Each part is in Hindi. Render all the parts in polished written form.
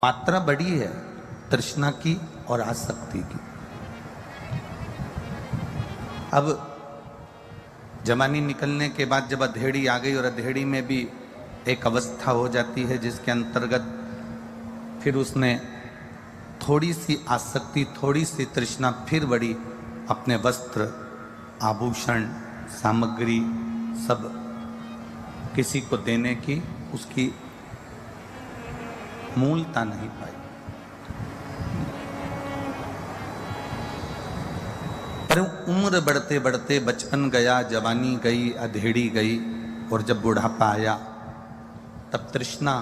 मात्रा बड़ी है तृष्णा की और आसक्ति की। अब जवानी निकलने के बाद जब अधेड़ी आ गई और अधेड़ी में भी एक अवस्था हो जाती है जिसके अंतर्गत फिर उसने थोड़ी सी आसक्ति, थोड़ी सी तृष्णा फिर बढ़ी अपने वस्त्र, आभूषण, सामग्री सब किसी को देने की, उसकी मूलता नहीं पाई। पर उम्र बढ़ते बढ़ते बचपन गया, जवानी गई, अधेड़ी गई और जब बुढ़ापा आया तब तृष्णा,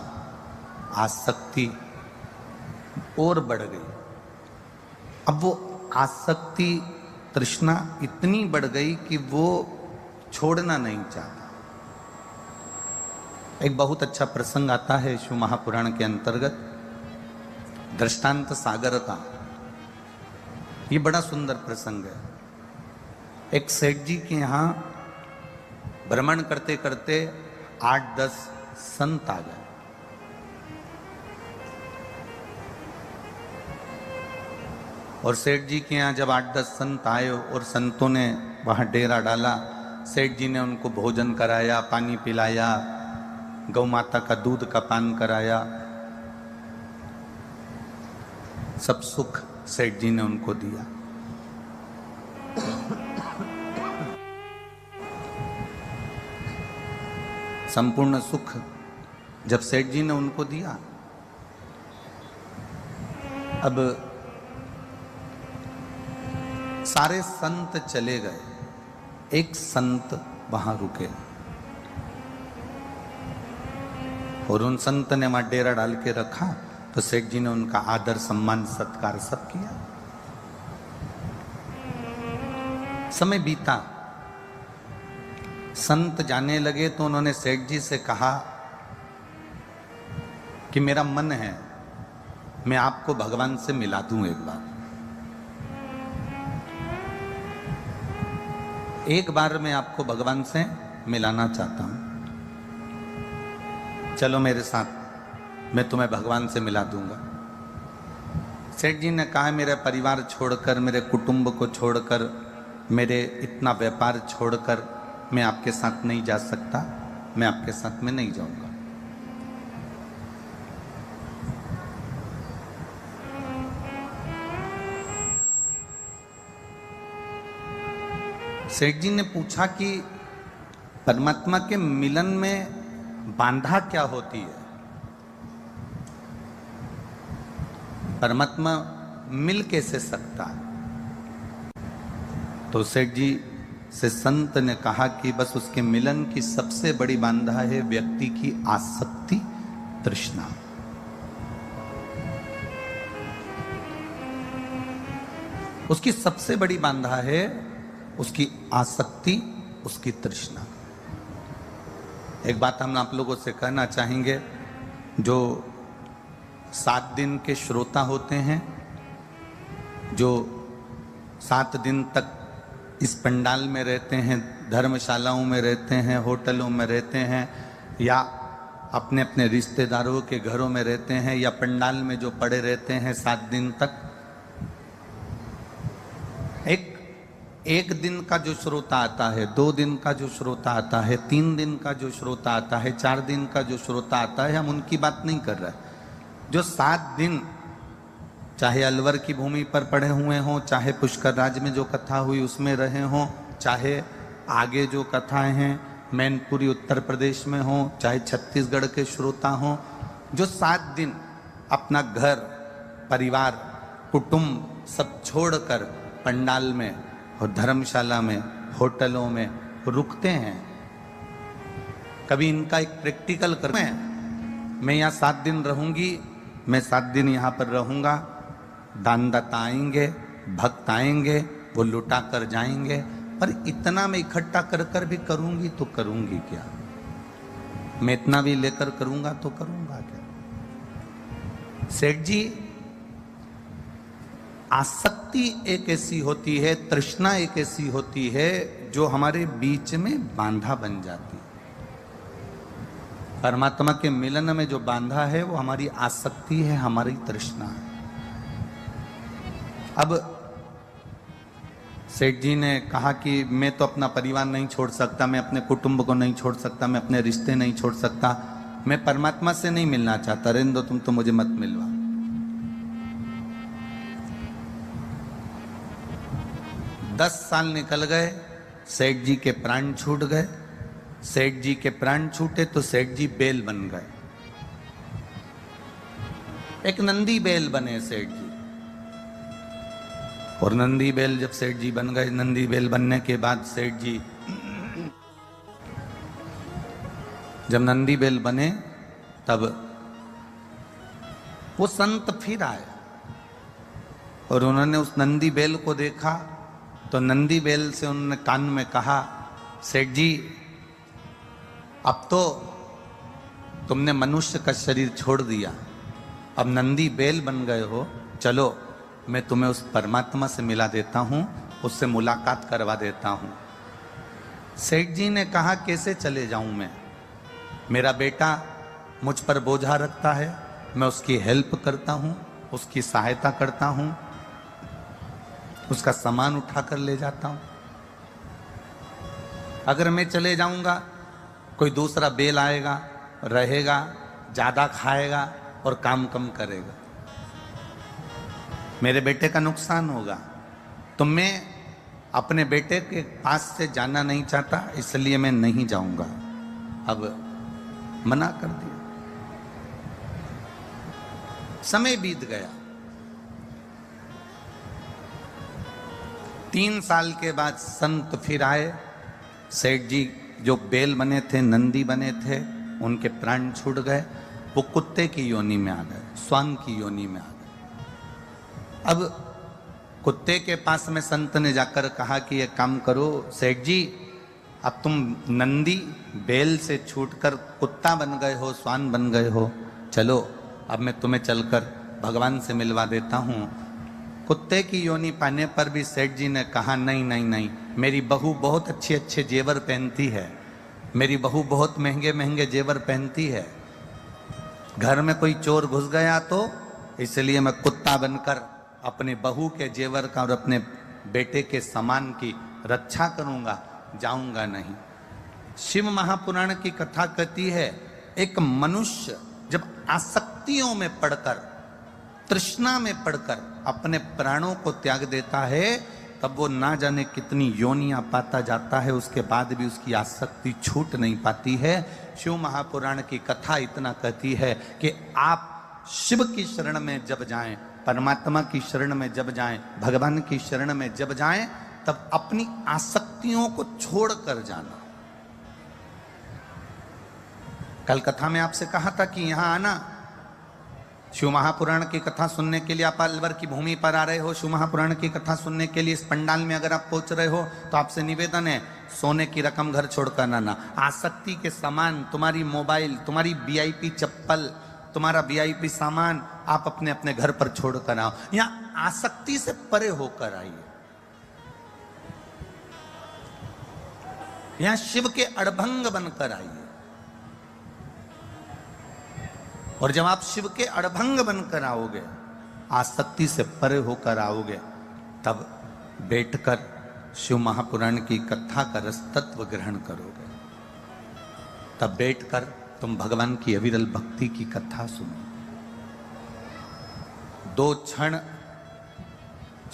आसक्ति और बढ़ गई। अब वो आसक्ति, तृष्णा इतनी बढ़ गई कि वो छोड़ना नहीं चाहता। एक बहुत अच्छा प्रसंग आता है शिव महापुराण के अंतर्गत, दृष्टांत सागर का। ये बड़ा सुंदर प्रसंग है। एक सेठ जी के यहाँ भ्रमण करते करते 8-10 संत आ गए। और सेठ जी के यहाँ जब 8-10 संत आए और संतों ने वहाँ डेरा डाला, सेठ जी ने उनको भोजन कराया, पानी पिलाया, गौ माता का दूध का पान कराया, सब सुख सेठ जी ने उनको दिया। संपूर्ण सुख जब सेठ जी ने उनको दिया, अब सारे संत चले गए, एक संत वहां रुके और उन संत ने वहां डेरा डाल के रखा। तो सेठ जी ने उनका आदर, सम्मान, सत्कार सब किया। समय बीता, संत जाने लगे तो उन्होंने सेठ जी से कहा कि मेरा मन है मैं आपको भगवान से मिला दूं, एक बार मैं आपको भगवान से मिलाना चाहता हूं, चलो मेरे साथ, मैं तुम्हें भगवान से मिला दूंगा। सेठ जी ने कहा मेरे परिवार छोड़कर, मेरे कुटुंब को छोड़कर, मेरे इतना व्यापार छोड़कर मैं आपके साथ नहीं जा सकता, मैं आपके साथ में नहीं जाऊंगा। सेठ जी ने पूछा कि परमात्मा के मिलन में बांधा क्या होती है? परमात्मा मिल कैसे सकता है? तो सेठ जी से संत ने कहा कि बस उसके मिलन की सबसे बड़ी बांधा है व्यक्ति की आसक्ति, तृष्णा। उसकी सबसे बड़ी बांधा है उसकी आसक्ति, उसकी तृष्णा। एक बात हम आप लोगों से कहना चाहेंगे, जो 7 दिन के श्रोता होते हैं, जो 7 दिन तक इस पंडाल में रहते हैं, धर्मशालाओं में रहते हैं, होटलों में रहते हैं, या अपने अपने रिश्तेदारों के घरों में रहते हैं, या पंडाल में जो पड़े रहते हैं 7 दिन तक, एक दिन का जो श्रोता आता है, 2 दिन का जो श्रोता आता है, 3 दिन का जो श्रोता आता है, 4 दिन का जो श्रोता आता है, हम उनकी बात नहीं कर रहे। जो 7 दिन चाहे अलवर की भूमि पर पड़े हुए हों, चाहे पुष्कर राज में जो कथा हुई उसमें रहे हों, चाहे आगे जो कथाएं हैं मैनपुरी उत्तर प्रदेश में हों, चाहे छत्तीसगढ़ के श्रोता हों, जो 7 दिन अपना घर, परिवार, कुटुंब सब छोड़कर पंडाल में और धर्मशाला में, होटलों में रुकते हैं, कभी इनका एक प्रैक्टिकल कर, मैं यहाँ 7 दिन रहूंगी, मैं 7 दिन यहाँ पर रहूंगा, दानदाता आएंगे, भक्त आएंगे, वो लुटा कर जाएंगे, पर इतना मैं इकट्ठा कर कर भी करूंगी तो करूंगी क्या? मैं इतना भी लेकर करूंगा तो करूंगा क्या? सेठ जी, आसक्ति एक ऐसी होती है, तृष्णा एक ऐसी होती है जो हमारे बीच में बांधा बन जाती है। परमात्मा के मिलन में जो बांधा है वो हमारी आसक्ति है, हमारी तृष्णा है। अब सेठ जी ने कहा कि मैं तो अपना परिवार नहीं छोड़ सकता, मैं अपने कुटुंब को नहीं छोड़ सकता, मैं अपने रिश्ते नहीं छोड़ सकता, मैं परमात्मा से नहीं मिलना चाहता, रहने दो, तुम तो मुझे मत मिलवा। 10 साल निकल गए, सेठ जी के प्राण छूट गए। सेठ जी के प्राण छूटे तो सेठ जी बेल बन गए, एक नंदी बेल बने सेठ जी। और नंदी बेल जब सेठ जी बन गए, नंदी बेल बनने के बाद सेठ जी जब नंदी बेल बने तब वो संत फिर आए और उन्होंने उस नंदी बेल को देखा तो नंदी बेल से उन्होंने कान में कहा, सेठ जी अब तो तुमने मनुष्य का शरीर छोड़ दिया, अब नंदी बेल बन गए हो, चलो मैं तुम्हें उस परमात्मा से मिला देता हूं, उससे मुलाकात करवा देता हूं। सेठ जी ने कहा, कैसे चले जाऊं मैं, मेरा बेटा मुझ पर बोझा रखता है, मैं उसकी हेल्प करता हूं, उसकी सहायता करता हूं, उसका सामान उठाकर ले जाता हूं। अगर मैं चले जाऊंगा कोई दूसरा बेल आएगा, रहेगा, ज्यादा खाएगा और काम कम करेगा, मेरे बेटे का नुकसान होगा। तो मैं अपने बेटे के पास से जाना नहीं चाहता, इसलिए मैं नहीं जाऊंगा। अब मना कर दिया। समय बीत गया। 3 साल के बाद संत फिर आए। सेठ जी जो बेल बने थे, नंदी बने थे, उनके प्राण छूट गए, वो कुत्ते की योनि में आ गए, स्वान की योनि में आ गए। अब कुत्ते के पास में संत ने जाकर कहा कि ये काम करो सेठ जी, अब तुम नंदी बेल से छूटकर कुत्ता बन गए हो, स्वान बन गए हो, चलो अब मैं तुम्हें चलकर भगवान से मिलवा देता हूँ। कुत्ते की योनि पाने पर भी सेठ जी ने कहा, नहीं नहीं नहीं, मेरी बहू बहुत अच्छे अच्छे जेवर पहनती है, मेरी बहू बहुत महंगे महंगे जेवर पहनती है, घर में कोई चोर घुस गया तो इसलिए मैं कुत्ता बनकर अपने बहू के जेवर का और अपने बेटे के सामान की रक्षा करूंगा, जाऊंगा नहीं। शिव महापुराण की कथा कहती है, एक मनुष्य जब आसक्तियों में पड़कर, तृष्णा में पड़कर अपने प्राणों को त्याग देता है, तब वो ना जाने कितनी योनियां पाता जाता है, उसके बाद भी उसकी आसक्ति छूट नहीं पाती है। शिव महापुराण की कथा इतना कहती है कि आप शिव की शरण में जब जाएं, परमात्मा की शरण में जब जाएं, भगवान की शरण में जब जाएं, तब अपनी आसक्तियों को छोड़कर जाना। कल कथा में आपसे कहा था कि यहां आना, शिव महापुराण की कथा सुनने के लिए आप अलवर की भूमि पर आ रहे हो, शिव महापुराण की कथा सुनने के लिए इस पंडाल में अगर आप पहुंच रहे हो तो आपसे निवेदन है, सोने की रकम घर छोड़कर ना आना। आसक्ति के सामान, तुम्हारी मोबाइल, तुम्हारी वीआईपी चप्पल, तुम्हारा वीआईपी सामान आप अपने अपने घर पर छोड़कर आओ। यहां आसक्ति से परे होकर आइए। यहां शिव के अड़भंग बनकर आइए। और जब आप शिव के अड़भंग बनकर आओगे, आसक्ति से परे होकर आओगे, तब बैठकर शिव महापुराण की कथा का रस तत्व ग्रहण करोगे। तब बैठकर तुम भगवान की अविरल भक्ति की कथा सुनो। 2 क्षण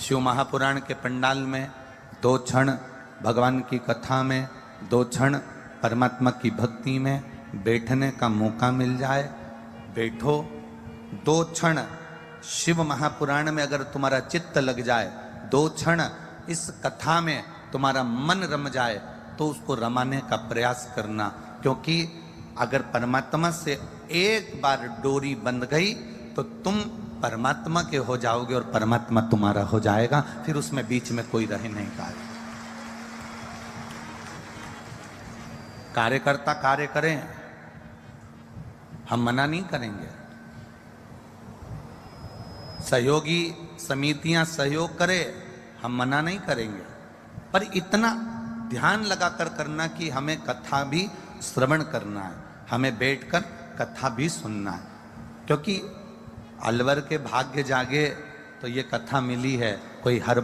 शिव महापुराण के पंडाल में, 2 क्षण भगवान की कथा में, 2 क्षण परमात्मा की भक्ति में बैठने का मौका मिल जाए, बैठो। 2 क्षण शिव महापुराण में अगर तुम्हारा चित्त लग जाए, 2 क्षण इस कथा में तुम्हारा मन रम जाए, तो उसको रमाने का प्रयास करना। क्योंकि अगर परमात्मा से एक बार डोरी बंध गई तो तुम परमात्मा के हो जाओगे और परमात्मा तुम्हारा हो जाएगा, फिर उसमें बीच में कोई रह नहीं पाएगा। कार्यकर्ता कार्य करें, हम मना नहीं करेंगे। सहयोगी समितियां सहयोग करें, हम मना नहीं करेंगे, पर इतना ध्यान लगाकर करना कि हमें कथा भी श्रवण करना है, हमें बैठकर कथा भी सुनना है, क्योंकि अलवर के भाग्य जागे तो ये कथा मिली है। कोई हर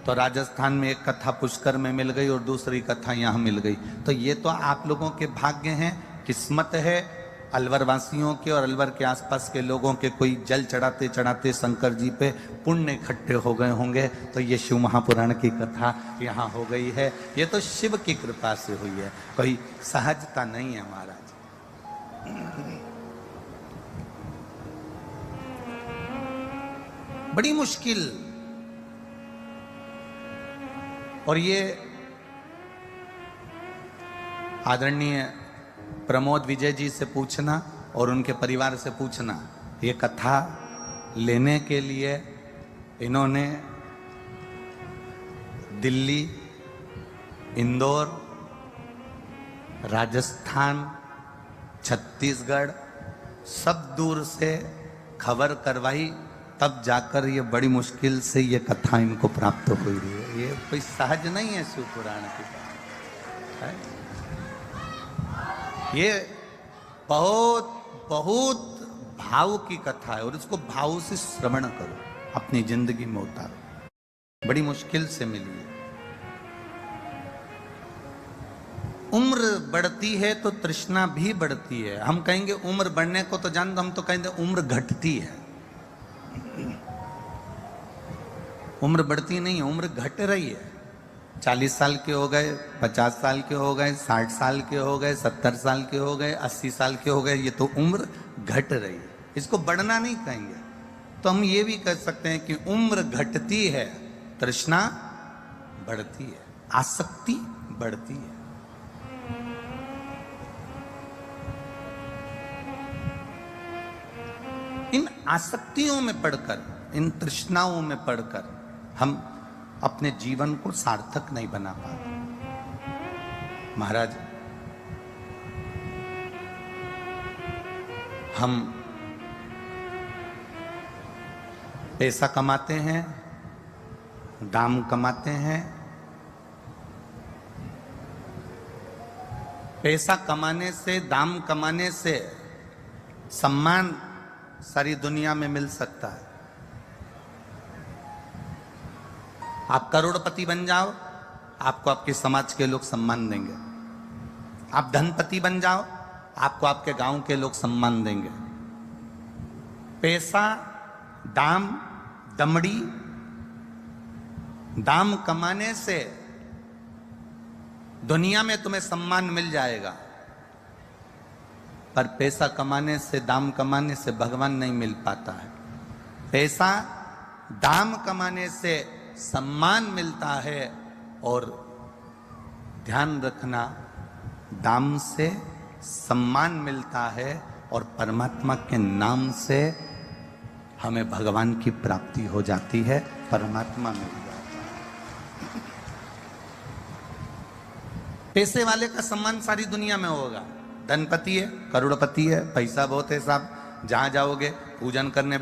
तो राजस्थान में एक कथा पुष्कर में मिल गई और दूसरी कथा यहाँ मिल गई, तो ये तो आप लोगों के भाग्य हैं, किस्मत है अलवर वासियों के और अलवर के आसपास के लोगों के। कोई जल चढ़ाते चढ़ाते शंकर जी पे पुण्य इकट्ठे हो गए होंगे, तो ये शिव महापुराण की कथा यहाँ हो गई है। ये तो शिव की कृपा से हुई है, कोई सहजता नहीं है महाराज। बड़ी मुश्किल। और ये आदरणीय प्रमोद विजय जी से पूछना और उनके परिवार से पूछना, ये कथा लेने के लिए इन्होंने दिल्ली, इंदौर, राजस्थान, छत्तीसगढ़ सब दूर से खबर करवाई, तब जाकर ये बड़ी मुश्किल से ये कथा इनको प्राप्त हुई है। ये कोई सहज नहीं है शिव पुराण की बात है। ये बहुत बहुत भाव की कथा है और इसको भाव से श्रवण करो, अपनी जिंदगी में उतारो। बड़ी मुश्किल से मिली है। उम्र बढ़ती है तो तृष्णा भी बढ़ती है। हम कहेंगे उम्र बढ़ने को तो जानते, हम तो कहेंगे उम्र घटती है। उम्र बढ़ती नहीं है, उम्र घट रही है। 40 साल के हो गए, 50 साल के हो गए, 60 साल के हो गए, 70 साल के हो गए, 80 साल के हो गए, ये तो उम्र घट रही है। इसको बढ़ना नहीं कहेंगे। तो हम ये भी कह सकते हैं कि उम्र घटती है, तृष्णा बढ़ती है, आसक्ति बढ़ती है। इन आसक्तियों में पढ़कर, इन तृष्णाओं में पढ़कर हम अपने जीवन को सार्थक नहीं बना पाते। महाराज, हम पैसा कमाते हैं, दाम कमाते हैं। पैसा कमाने से, दाम कमाने से सम्मान सारी दुनिया में मिल सकता है। आप करोड़पति बन जाओ, आपको आपके समाज के लोग सम्मान देंगे। आप धनपति बन जाओ, आपको आपके गांव के लोग सम्मान देंगे। पैसा, दाम, दमड़ी, दाम कमाने से दुनिया में तुम्हें सम्मान मिल जाएगा, पर पैसा कमाने से, दाम कमाने से भगवान नहीं मिल पाता है। पैसा, दाम कमाने से सम्मान मिलता है, और ध्यान रखना, दाम से सम्मान मिलता है और परमात्मा के नाम से हमें भगवान की प्राप्ति हो जाती है, परमात्मा मिल जाता है। पैसे वाले का सम्मान सारी दुनिया में होगा। धनपति है, करोड़पति है, पैसा बहुत है साहब, जहां जाओगे पूजन करने